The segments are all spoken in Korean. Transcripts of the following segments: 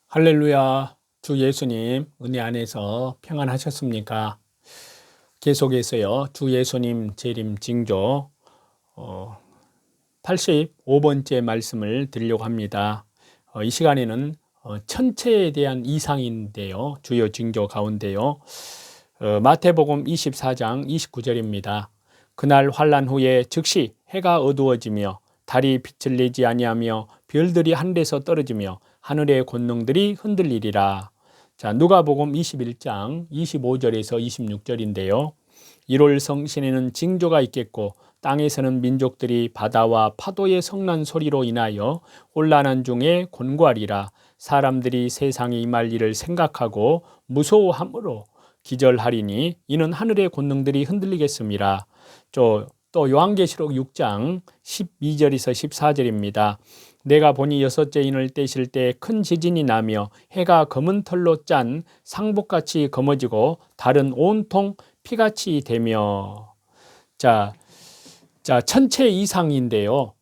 할렐루야. 주 예수님 은혜 안에서 평안하셨습니까? 계속해서요. 주 예수님 재림 징조 85번째 말씀을 드리려고 합니다. 이 시간에는 천체에 대한 이상인데요. 주요 징조 가운데요. 마태복음 24장 29절입니다. 그날 환란 후에 즉시 해가 어두워지며 달이 빛을 내지 아니하며 별들이 하늘에서 떨어지며 하늘의 권능들이 흔들리리라. 자, 누가복음 21장 25절에서 26절인데요. 1월 성신에는 징조가 있겠고 땅에서는 민족들이 바다와 파도의 성난 소리로 인하여 혼란한 중에 곤고하리라. 사람들이 세상에 임할 일을 생각하고 무서워함으로 기절하리니 이는 하늘의 권능들이 흔들리겠습니다. 또 요한계시록 6장 12절에서 14절입니다. 내가 보니 여섯째 인을 떼실 때 큰 지진이 나며 해가 검은 털로 짠 상복같이 검어지고 달은 온통 피같이 되며. 자, 천체 이상인데요.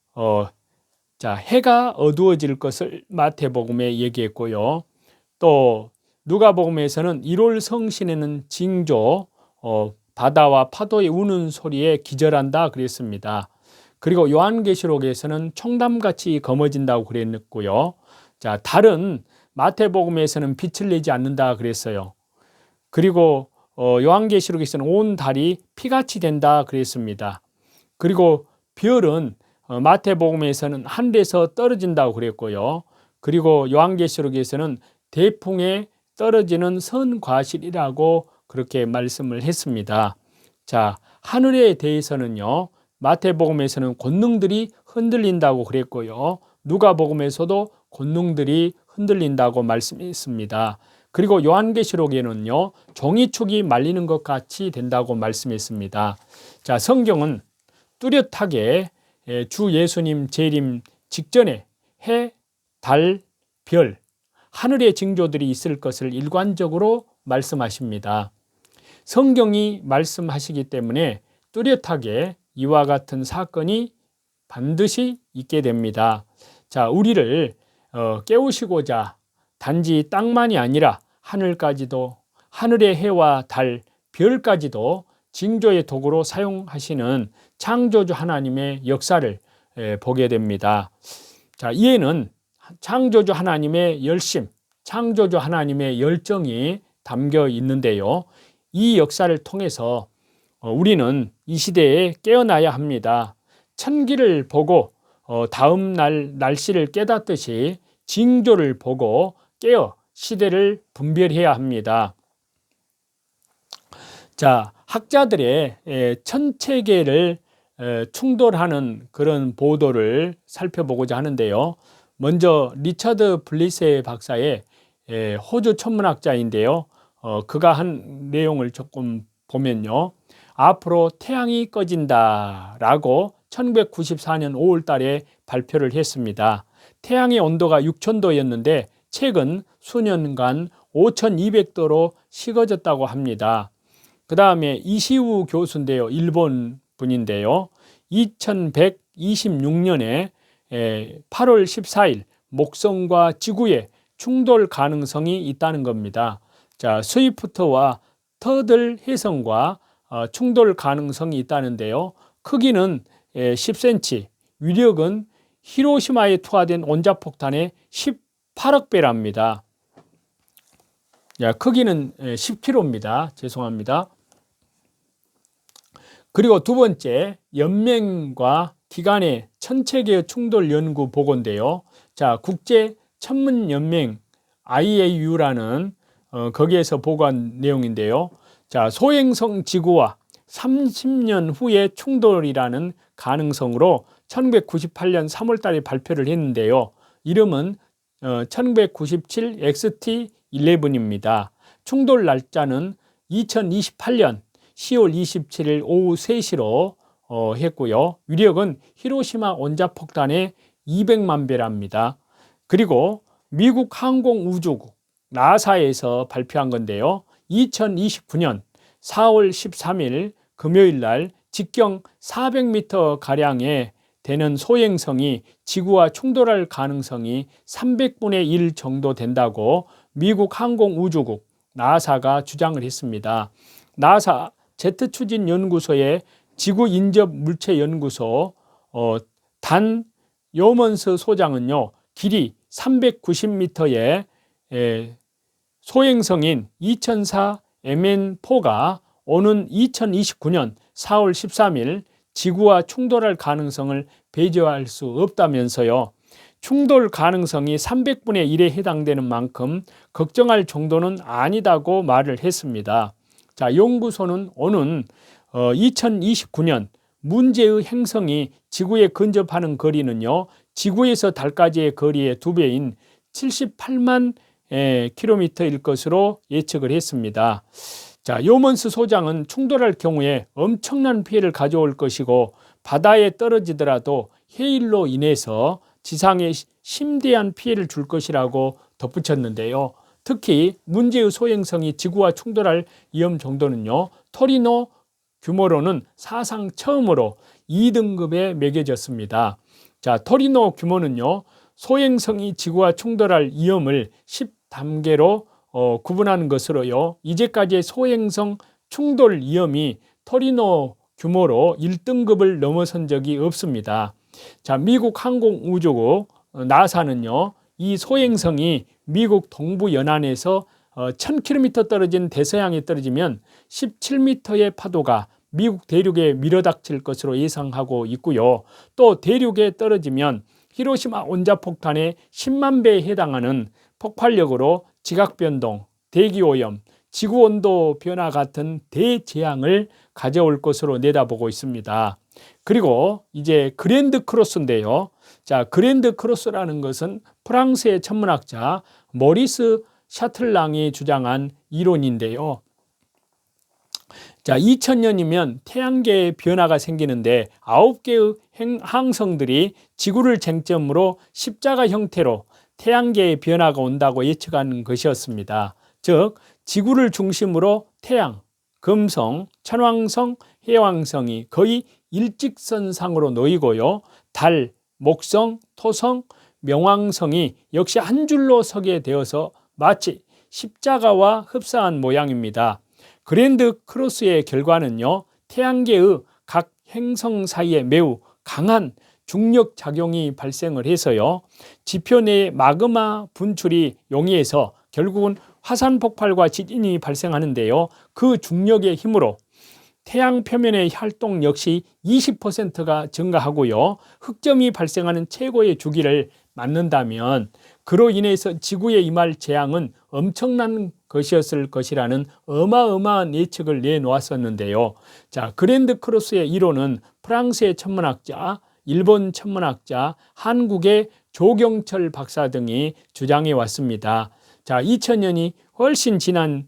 해가 어두워질 것을 마태복음에 얘기했고요. 또 누가복음에서는 1월 성신에는 징조, 바다와 파도의 우는 소리에 기절한다 그랬습니다. 그리고 요한계시록에서는 총담같이 검어진다고 그랬고요. 자, 달은 마태복음에서는 빛을 내지 않는다 그랬어요. 그리고 요한계시록에서는 온 달이 피같이 된다 그랬습니다. 그리고 별은 마태복음에서는 하늘에서 떨어진다고 그랬고요. 그리고 요한계시록에서는 대풍에 떨어지는 선과실이라고 그렇게 말씀을 했습니다. 자, 하늘에 대해서는요, 마태복음에서는 권능들이 흔들린다고 그랬고요. 누가복음에서도 권능들이 흔들린다고 말씀했습니다. 그리고 요한계시록에는요, 종이축이 말리는 것 같이 된다고 말씀했습니다. 자, 성경은 뚜렷하게 주 예수님 재림 직전에 해, 달, 별, 하늘의 징조들이 있을 것을 일관적으로 말씀하십니다. 성경이 말씀하시기 때문에 뚜렷하게 이와 같은 사건이 반드시 있게 됩니다. 자, 우리를 깨우시고자 단지 땅만이 아니라 하늘까지도, 하늘의 해와 달, 별까지도 징조의 도구로 사용하시는 창조주 하나님의 역사를 보게 됩니다. 자, 이에는 창조주 하나님의 열심, 창조주 하나님의 열정이 담겨 있는데요. 이 역사를 통해서 우리는 이 시대에 깨어나야 합니다. 천기를 보고 다음 날 날씨를 깨닫듯이 징조를 보고 깨어 시대를 분별해야 합니다. 자, 학자들의 천체계를 충돌하는 그런 보도를 살펴보고자 하는데요. 먼저 리처드 블리세 박사의 호주 천문학자인데요. 그가 한 내용을 조금 보면요. 앞으로 태양이 꺼진다라고 1994년 5월 달에 발표를 했습니다. 태양의 온도가 6000도였는데 최근 수년간 5200도로 식어졌다고 합니다. 그 다음에 이시우 교수인데요. 일본 분인데요. 2126년에 8월 14일 목성과 지구의 충돌 가능성이 있다는 겁니다. 자, 스위프트와 터들 해성과 충돌 가능성이 있다는데요. 크기는 10cm, 위력은 히로시마에 투하된 원자폭탄의 18억 배랍니다. 야, 크기는 10km입니다. 죄송합니다. 그리고 두 번째, 연맹과 기관의 천체계의 충돌 연구 보고인데요. 자, 국제 천문연맹 IAU라는 거기에서 보고한 내용인데요. 자, 소행성 지구와 30년 후에 충돌이라는 가능성으로 1998년 3월 달에 발표를 했는데요. 이름은 1997 XT11입니다. 충돌 날짜는 2028년 10월 27일 오후 3시로 했고요. 위력은 히로시마 원자폭탄의 200만 배랍니다. 그리고 미국 항공우주국 나사에서 발표한 건데요. 2029년 4월 13일 금요일 날 직경 400m 가량의 되는 소행성이 지구와 충돌할 가능성이 300분의 1 정도 된다고 미국 항공우주국 나사가 주장을 했습니다. 나사 제트추진연구소의 지구인접물체연구소 단 요먼스 소장은요, 길이 390m의 소행성인 2004 MN4가 오는 2029년 4월 13일 지구와 충돌할 가능성을 배제할 수 없다면서요. 충돌 가능성이 300분의 1에 해당되는 만큼 걱정할 정도는 아니다고 말을 했습니다. 자, 연구소는 오는 2029년 문제의 행성이 지구에 근접하는 거리는요, 지구에서 달까지의 거리의 2배인 78만 킬로미터일 것으로 예측을 했습니다. 자, 요먼스 소장은 충돌할 경우에 엄청난 피해를 가져올 것이고 바다에 떨어지더라도 해일로 인해서 지상에 심대한 피해를 줄 것이라고 덧붙였는데요. 특히 문제의 소행성이 지구와 충돌할 위험 정도는요, 토리노 규모로는 사상 처음으로 2등급에 매겨졌습니다. 자, 토리노 규모는요, 소행성이 지구와 충돌할 위험을 10단계로 구분하는 것으로요, 이제까지의 소행성 충돌 위험이 토리노 규모로 1등급을 넘어선 적이 없습니다. 자, 미국 항공우주국 나사는요, 이 소행성이 미국 동부 연안에서 1000km 떨어진 대서양에 떨어지면 17m의 파도가 미국 대륙에 밀어닥칠 것으로 예상하고 있고요. 또 대륙에 떨어지면 히로시마 원자폭탄의 10만 배에 해당하는 폭발력으로 지각변동, 대기오염, 지구온도 변화 같은 대재앙을 가져올 것으로 내다보고 있습니다. 그리고 이제 그랜드 크로스인데요. 자, 그랜드 크로스라는 것은 프랑스의 천문학자 모리스 샤틀랑이 주장한 이론인데요. 자, 2000년이면 태양계의 변화가 생기는데 9개의 항성들이 지구를 쟁점으로 십자가 형태로 태양계의 변화가 온다고 예측하는 것이었습니다. 즉, 지구를 중심으로 태양, 금성, 천왕성, 해왕성이 거의 일직선상으로 놓이고요. 달, 목성, 토성, 명왕성이 역시 한 줄로 서게 되어서 마치 십자가와 흡사한 모양입니다. 그랜드 크로스의 결과는요, 태양계의 각 행성 사이에 매우 강한 중력 작용이 발생을 해서요, 지표 내의 마그마 분출이 용이해서 결국은 화산 폭발과 지진이 발생하는데요, 그 중력의 힘으로 태양 표면의 활동 역시 20%가 증가하고요, 흑점이 발생하는 최고의 주기를 맞는다면 그로 인해서 지구에 임할 재앙은 엄청난 것이었을 것이라는 어마어마한 예측을 내놓았었는데요. 자, 그랜드 크로스의 이론은 프랑스의 천문학자, 일본 천문학자, 한국의 조경철 박사 등이 주장해 왔습니다. 자, 2000년이 훨씬 지난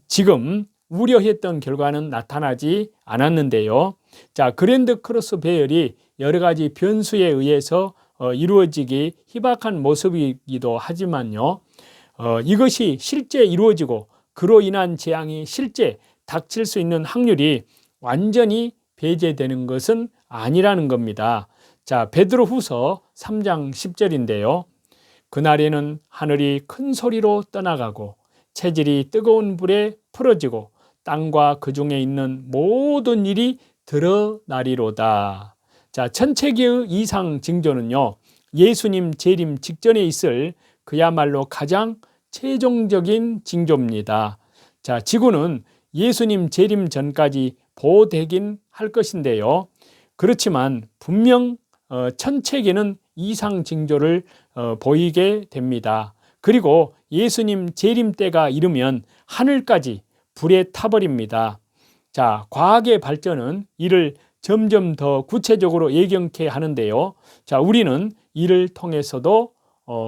지금 우려했던 결과는 나타나지 않았는데요. 자, 그랜드 크로스 배열이 여러 가지 변수에 의해서 이루어지기 희박한 모습이기도 하지만요, 이것이 실제 이루어지고 그로 인한 재앙이 실제 닥칠 수 있는 확률이 완전히 배제되는 것은 아니라는 겁니다. 자, 베드로후서 3장 10절인데요. 그날에는 하늘이 큰 소리로 떠나가고 체질이 뜨거운 불에 풀어지고 땅과 그 중에 있는 모든 일이 드러나리로다. 자, 천체계의 이상 징조는요, 예수님 재림 직전에 있을 그야말로 가장 최종적인 징조입니다. 자, 지구는 예수님 재림 전까지 보호되긴 할 것인데요. 그렇지만 분명 천체계는 이상 징조를 보이게 됩니다. 그리고 예수님 재림 때가 이르면 하늘까지 불에 타버립니다. 자, 과학의 발전은 이를 점점 더 구체적으로 예견케 하는데요. 자, 우리는 이를 통해서도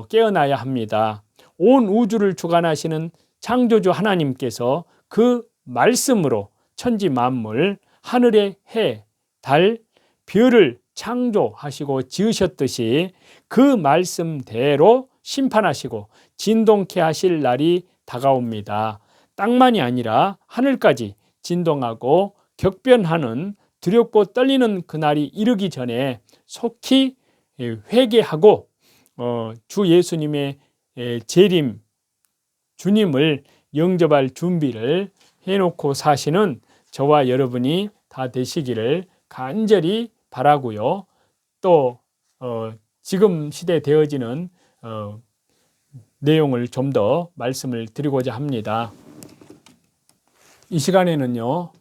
깨어나야 합니다. 온 우주를 주관하시는 창조주 하나님께서 그 말씀으로 천지 만물, 하늘의 해, 달, 별을 창조하시고 지으셨듯이 그 말씀대로 심판하시고 진동케 하실 날이 다가옵니다. 땅만이 아니라 하늘까지 진동하고 격변하는 두렵고 떨리는 그날이 이르기 전에 속히 회개하고 주 예수님의 재림 주님을 영접할 준비를 해놓고 사시는 저와 여러분이 다 되시기를 간절히 바라고요. 또 지금 시대 되어지는 내용을 좀 더 말씀을 드리고자 합니다. 이 시간에는요,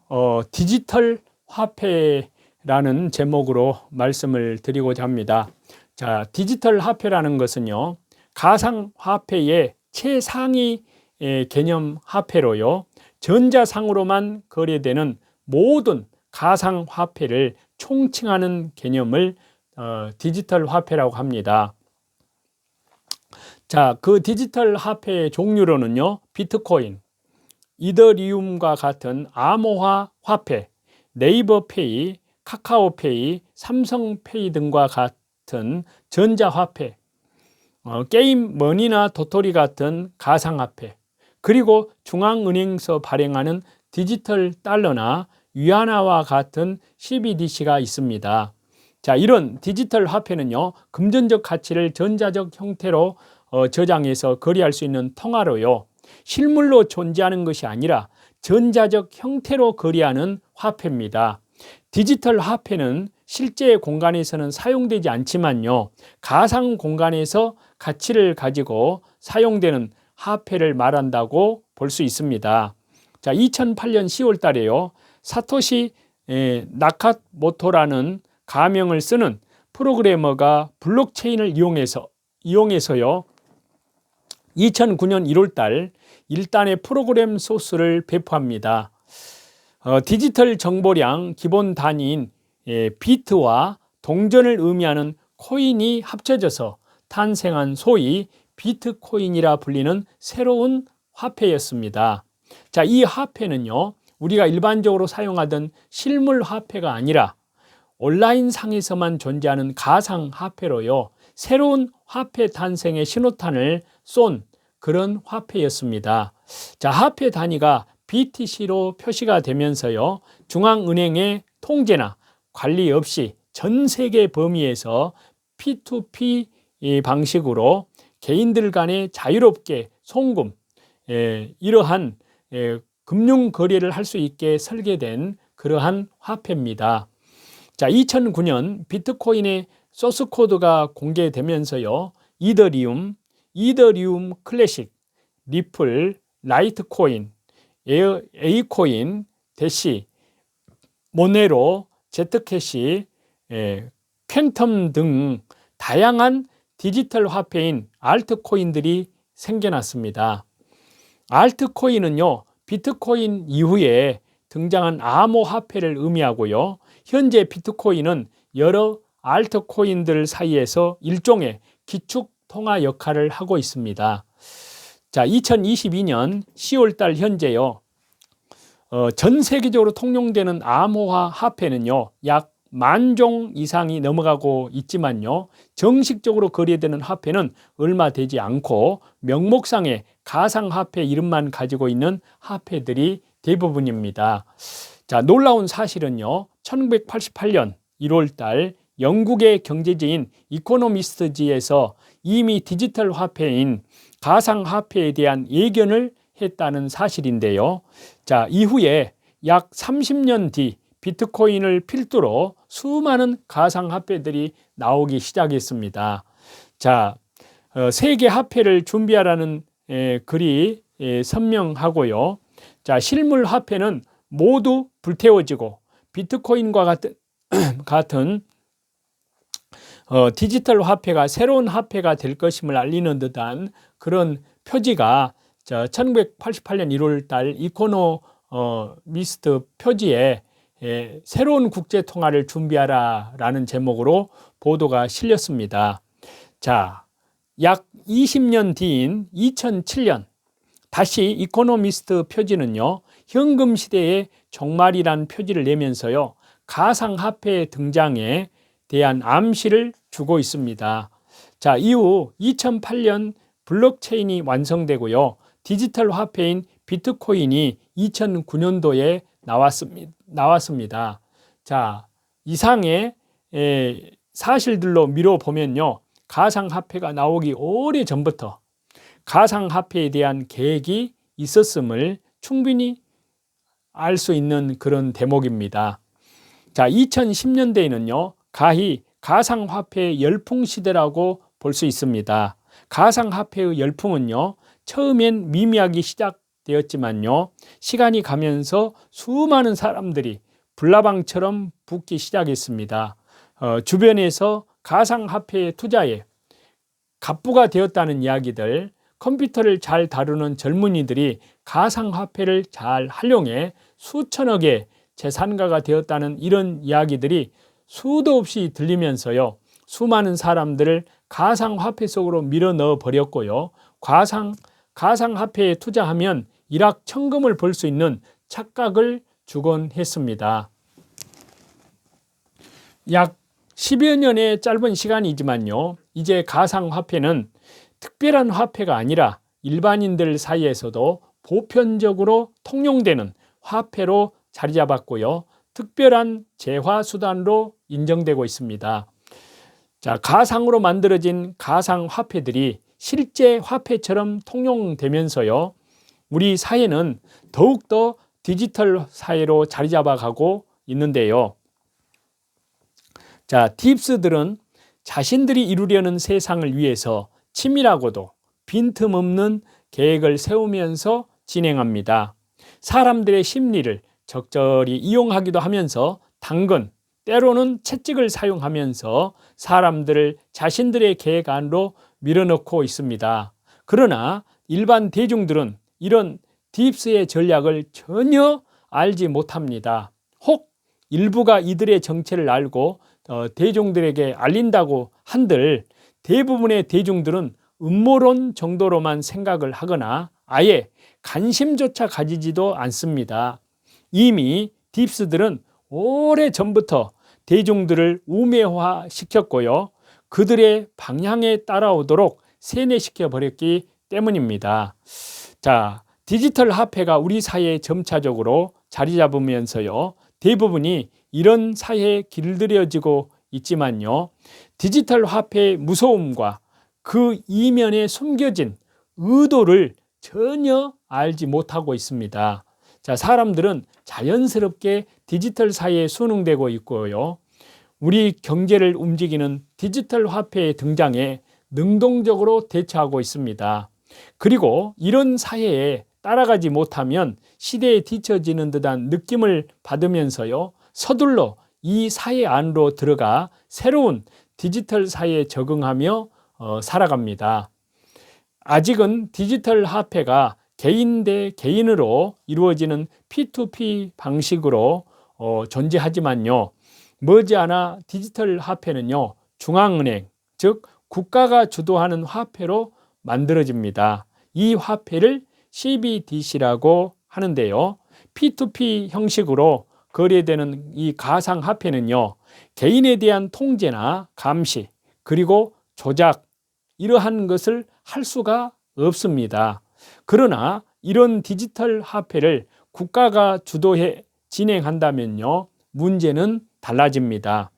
디지털 화폐라는 제목으로 말씀을 드리고자 합니다. 자, 디지털 화폐라는 것은요, 가상 화폐의 최상위 개념 화폐로요, 전자상으로만 거래되는 모든 가상 화폐를 총칭하는 개념을 디지털 화폐라고 합니다. 자, 그 디지털 화폐의 종류로는요, 비트코인, 이더리움과 같은 암호화 화폐, 네이버페이, 카카오페이, 삼성페이 등과 같은 전자화폐, 게임 머니나 도토리 같은 가상화폐, 그리고 중앙은행에서 발행하는 디지털 달러나 위안화와 같은 CBDC가 있습니다. 자, 이런 디지털 화폐는요, 금전적 가치를 전자적 형태로 저장해서 거래할 수 있는 통화로요, 실물로 존재하는 것이 아니라 전자적 형태로 거래하는 화폐입니다. 디지털 화폐는 실제 공간에서는 사용되지 않지만요, 가상 공간에서 가치를 가지고 사용되는 화폐를 말한다고 볼 수 있습니다. 자, 2008년 10월 달에요, 사토시 나카모토라는 가명을 쓰는 프로그래머가 블록체인을 이용해서요, 2009년 1월 달 1단의 프로그램 소스를 배포합니다. 디지털 정보량 기본 단위인 비트와 동전을 의미하는 코인이 합쳐져서 탄생한 소위 비트코인이라 불리는 새로운 화폐였습니다. 자, 이 화폐는요, 우리가 일반적으로 사용하던 실물 화폐가 아니라 온라인 상에서만 존재하는 가상 화폐로요, 새로운 화폐 탄생의 신호탄을 쏜 그런 화폐였습니다. 자, 화폐 단위가 BTC로 표시가 되면서요, 중앙은행의 통제나 관리 없이 전 세계 범위에서 P2P 방식으로 개인들 간에 자유롭게 송금, 이러한 금융 거래를 할 수 있게 설계된 그러한 화폐입니다. 자, 2009년 비트코인의 소스 코드가 공개되면서요, 이더리움 클래식, 리플, 라이트코인, 에이코인, 대시, 모네로, 제트캐시, 퀀텀 등 다양한 디지털 화폐인 알트코인들이 생겨났습니다. 알트코인은요, 비트코인 이후에 등장한 암호화폐를 의미하고요, 현재 비트코인은 여러 알트코인들 사이에서 일종의 기축통화 역할을 하고 있습니다. 자, 2022년 10월달 현재요, 전 세계적으로 통용되는 암호화 화폐는요, 약 10,000종 이상이 넘어가고 있지만요, 정식적으로 거래되는 화폐는 얼마 되지 않고 명목상의 가상화폐 이름만 가지고 있는 화폐들이 대부분입니다. 자, 놀라운 사실은요, 1988년 1월달 영국의 경제지인 이코노미스트지에서 이미 디지털 화폐인 가상화폐에 대한 예견을 했다는 사실인데요. 자, 이후에 약 30년 뒤 비트코인을 필두로 수많은 가상화폐들이 나오기 시작했습니다. 자, 세계 화폐를 준비하라는 글이 선명하고요. 자, 실물 화폐는 모두 불태워지고 비트코인과 같은 디지털 화폐가 새로운 화폐가 될 것임을 알리는 듯한 그런 표지가 1988년 1월 달 이코노미스트 표지에 새로운 국제통화를 준비하라 라는 제목으로 보도가 실렸습니다. 자, 약 20년 뒤인 2007년 다시 이코노미스트 표지는요, 현금 시대의 종말이란 표지를 내면서요, 가상화폐 등장에 대한 암시를 주고 있습니다. 자, 이후 2008년 블록체인이 완성되고요, 디지털 화폐인 비트코인이 2009년도에 나왔습니다. 자, 이상의 사실들로 미뤄보면요, 가상화폐가 나오기 오래전부터 가상화폐에 대한 계획이 있었음을 충분히 알 수 있는 그런 대목입니다. 자, 2010년대에는요, 가히 가상화폐의 열풍 시대라고 볼 수 있습니다. 가상화폐의 열풍은요, 처음엔 미미하게 시작되었지만요, 시간이 가면서 수많은 사람들이 불나방처럼 붙기 시작했습니다. 주변에서 가상화폐 투자에 갑부가 되었다는 이야기들, 컴퓨터를 잘 다루는 젊은이들이 가상화폐를 잘 활용해 수천억의 재산가가 되었다는 이런 이야기들이 수도 없이 들리면서요, 수많은 사람들을 가상화폐 속으로 밀어넣어 버렸고요, 가상화폐에 투자하면 일확천금을 벌 수 있는 착각을 주곤 했습니다. 약 10여 년의 짧은 시간이지만요, 이제 가상화폐는 특별한 화폐가 아니라 일반인들 사이에서도 보편적으로 통용되는 화폐로 자리 잡았고요, 특별한 재화수단으로 인정되고 있습니다. 자, 가상으로 만들어진 가상화폐들이 실제 화폐처럼 통용되면서요, 우리 사회는 더욱더 디지털 사회로 자리 잡아가고 있는데요. 자, 딥스들은 자신들이 이루려는 세상을 위해서 치밀하고도 빈틈없는 계획을 세우면서 진행합니다. 사람들의 심리를 적절히 이용하기도 하면서 당근, 때로는 채찍을 사용하면서 사람들을 자신들의 계획 안으로 밀어넣고 있습니다. 그러나 일반 대중들은 이런 딥스의 전략을 전혀 알지 못합니다. 혹 일부가 이들의 정체를 알고 대중들에게 알린다고 한들 대부분의 대중들은 음모론 정도로만 생각을 하거나 아예 관심조차 가지지도 않습니다. 이미 딥스들은 오래전부터 대중들을 우매화시켰고요, 그들의 방향에 따라오도록 세뇌시켜 버렸기 때문입니다. 자, 디지털 화폐가 우리 사회에 점차적으로 자리 잡으면서요, 대부분이 이런 사회에 길들여지고 있지만요, 디지털 화폐의 무서움과 그 이면에 숨겨진 의도를 전혀 알지 못하고 있습니다. 자, 사람들은 자연스럽게 디지털 사회에 순응되고 있고요, 우리 경제를 움직이는 디지털 화폐의 등장에 능동적으로 대처하고 있습니다. 그리고 이런 사회에 따라가지 못하면 시대에 뒤처지는 듯한 느낌을 받으면서요, 서둘러 이 사회 안으로 들어가 새로운 디지털 사회에 적응하며 살아갑니다. 아직은 디지털 화폐가 개인 대 개인으로 이루어지는 P2P 방식으로 존재하지만요, 머지않아 디지털 화폐는요, 중앙은행, 즉 국가가 주도하는 화폐로 만들어집니다. 이 화폐를 CBDC라고 하는데요, P2P 형식으로 거래되는 이 가상화폐는요, 개인에 대한 통제나 감시, 그리고 조작, 이러한 것을 할 수가 없습니다. 그러나 이런 디지털 화폐를 국가가 주도해 진행한다면요, 문제는 달라집니다.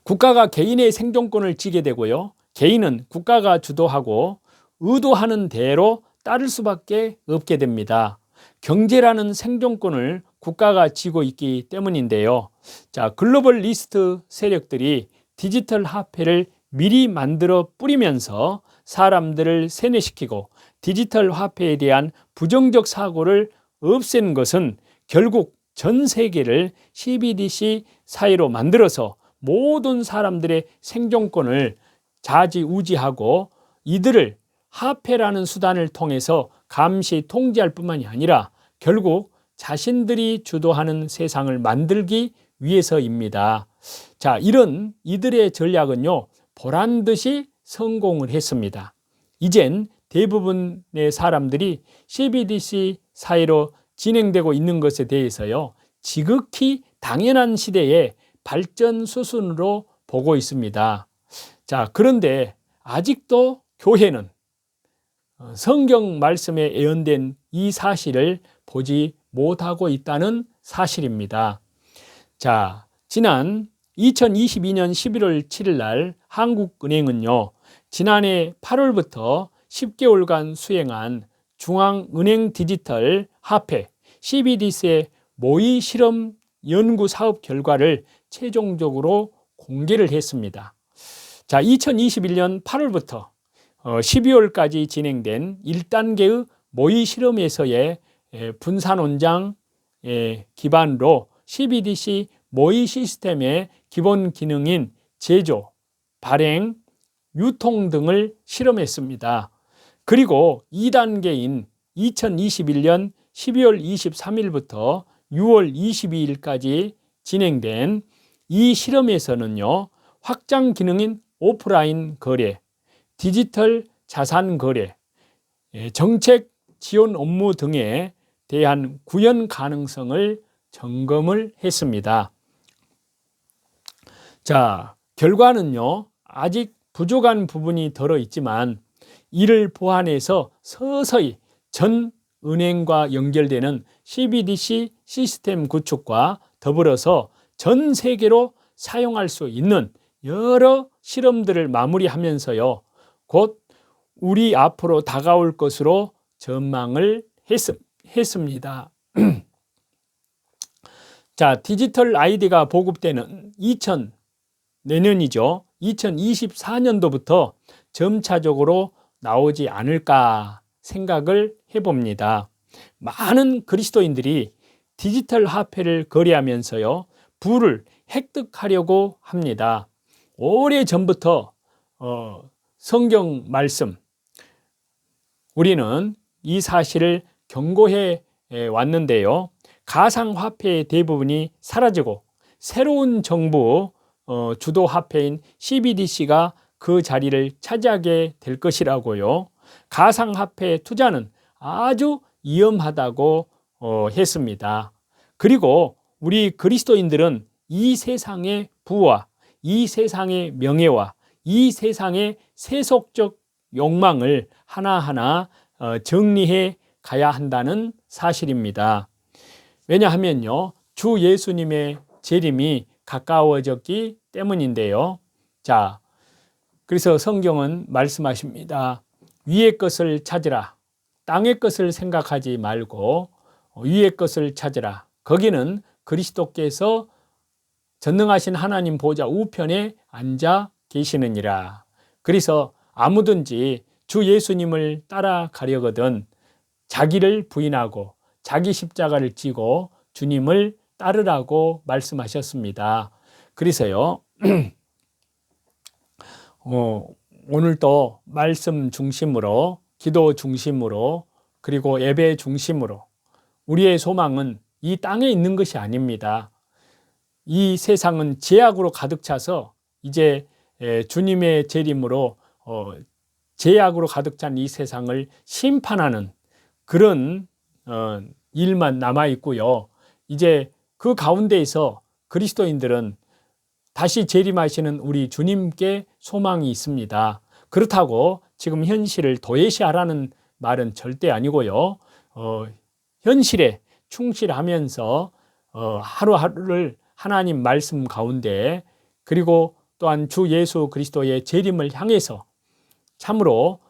국가가 개인의 생존권을 쥐게 되고요, 개인은 국가가 주도하고 의도하는 대로 따를 수밖에 없게 됩니다. 경제라는 생존권을 국가가 쥐고 있기 때문인데요. 자, 글로벌리스트 세력들이 디지털 화폐를 미리 만들어 뿌리면서 사람들을 세뇌시키고 디지털 화폐에 대한 부정적 사고를 없앤 것은 결국 전 세계를 CBDC 사회로 만들어서 모든 사람들의 생존권을 좌지우지하고 이들을 화폐라는 수단을 통해서 감시 통제할 뿐만이 아니라 결국 자신들이 주도하는 세상을 만들기 위해서입니다. 자, 이런 이들의 전략은요, 보란듯이 성공을 했습니다. 이젠 대부분의 사람들이 CBDC 사회로 진행되고 있는 것에 대해서요, 지극히 당연한 시대의 발전 수순으로 보고 있습니다. 자, 그런데 아직도 교회는 성경 말씀에 예언된 이 사실을 보지 못하고 있다는 사실입니다. 자, 지난 2022년 11월 7일 날 한국은행은요, 지난해 8월부터 10개월간 수행한 중앙은행 디지털 화폐 CBDC의 모의 실험 연구 사업 결과를 최종적으로 공개를 했습니다. 자, 2021년 8월부터 12월까지 진행된 1단계의 모의 실험에서의 분산 원장 기반으로 CBDC 모의 시스템의 기본 기능인 제조, 발행, 유통 등을 실험했습니다. 그리고 2단계인 2021년 12월 23일부터 6월 22일까지 진행된 이 실험에서는요, 확장 기능인 오프라인 거래, 디지털 자산 거래, 정책 지원 업무 등에 대한 구현 가능성을 점검을 했습니다. 자, 결과는요, 아직 부족한 부분이 들어있지만 이를 보완해서 서서히 전 은행과 연결되는 CBDC 시스템 구축과 더불어서 전 세계로 사용할 수 있는 여러 실험들을 마무리하면서요, 곧 우리 앞으로 다가올 것으로 전망을 했습니다. 자, 디지털 아이디가 보급되는 내년이죠. 2024년도부터 점차적으로 나오지 않을까 생각을 해봅니다. 많은 그리스도인들이 디지털 화폐를 거래하면서요, 부를 획득하려고 합니다. 오래전부터 성경 말씀, 우리는 이 사실을 경고해 왔는데요. 가상화폐의 대부분이 사라지고 새로운 정부 주도 화폐인 CBDC가 그 자리를 차지하게 될 것이라고요. 가상화폐 투자는 아주 위험하다고 했습니다. 그리고 우리 그리스도인들은 이 세상의 부와 이 세상의 명예와 이 세상의 세속적 욕망을 하나하나 정리해 가야 한다는 사실입니다. 왜냐하면요, 주 예수님의 재림이 가까워졌기 때문인데요. 자, 그래서 성경은 말씀하십니다. 위의 것을 찾으라. 땅의 것을 생각하지 말고 위의 것을 찾으라. 거기는 그리스도께서 전능하신 하나님 보좌 우편에 앉아 계시느니라. 그래서 아무든지 주 예수님을 따라가려거든 자기를 부인하고 자기 십자가를 지고 주님을 따르라고 말씀하셨습니다. 그래서요, 오늘도 말씀 중심으로, 기도 중심으로, 그리고 예배 중심으로 우리의 소망은 이 땅에 있는 것이 아닙니다. 이 세상은 죄악으로 가득 차서 이제 주님의 재림으로 죄악으로 가득 찬 이 세상을 심판하는 그런 일만 남아 있고요. 이제 그 가운데에서 그리스도인들은 다시 재림하시는 우리 주님께 소망이 있습니다. 그렇다고 지금 현실을 도외시하라는 말은 절대 아니고요. 현실에 충실하면서 하루하루를 하나님 말씀 가운데, 그리고 또한 주 예수 그리스도의 재림을 향해서 참으로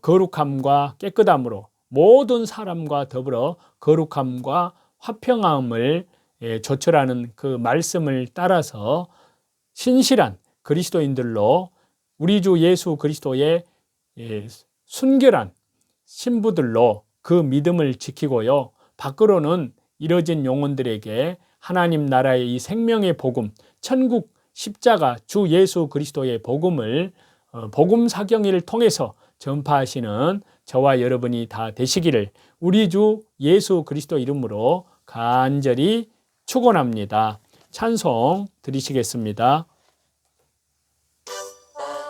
거룩함과 깨끗함으로 모든 사람과 더불어 거룩함과 화평함을 조철하는 그 말씀을 따라서 신실한 그리스도인들로 우리 주 예수 그리스도의 순결한 신부들로 그 믿음을 지키고요, 밖으로는 이뤄진 영혼들에게 하나님 나라의 이 생명의 복음, 천국 십자가 주 예수 그리스도의 복음을 복음 사경회를 통해서 전파하시는 저와 여러분이 다 되시기를 우리 주 예수 그리스도 이름으로 간절히 축원합니다. 찬송 드리시겠습니다.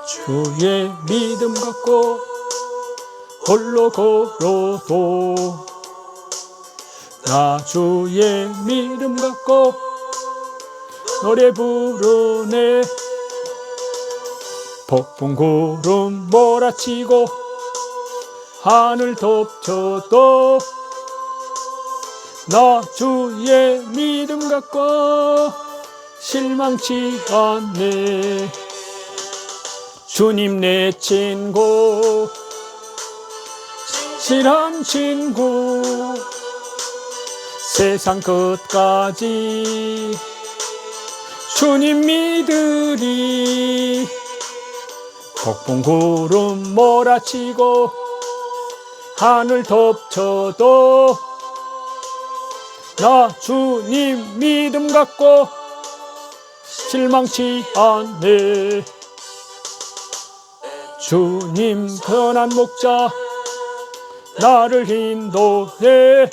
주의 믿음 갖고 홀로 걸어도 나 주의 믿음 갖고 노래 부르네. 폭풍 구름 몰아치고 하늘 덮쳐도 나 주의 믿음 갖고 실망치 않네. 주님 내 친구, 실한 친구, 세상 끝까지 주님 믿으리. 폭풍 구름 몰아치고 하늘 덮쳐도 나 주님 믿음 갖고 실망치 않네. 주님 선한 목자 나를 인도해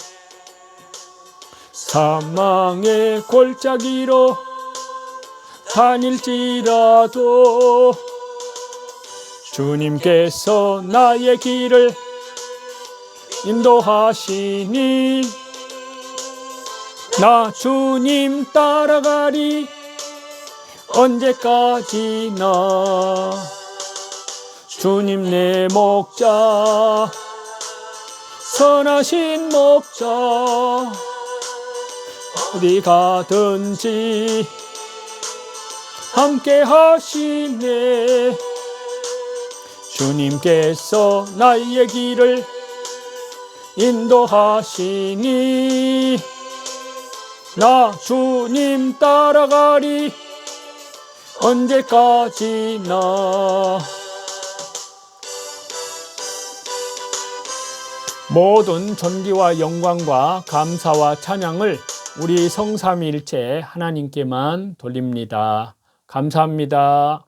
사망의 골짜기로 다닐지라도 주님께서 나의 길을 인도하시니 나 주님 따라가리 언제까지나. 주님 내 목자 선하신 목자 어디 가든지 함께 하시네. 주님께서 나의 길을 인도하시니 나 주님 따라가리 언제까지나. 모든 존귀와 영광과 감사와 찬양을 우리 성삼위일체 하나님께만 돌립니다. 감사합니다.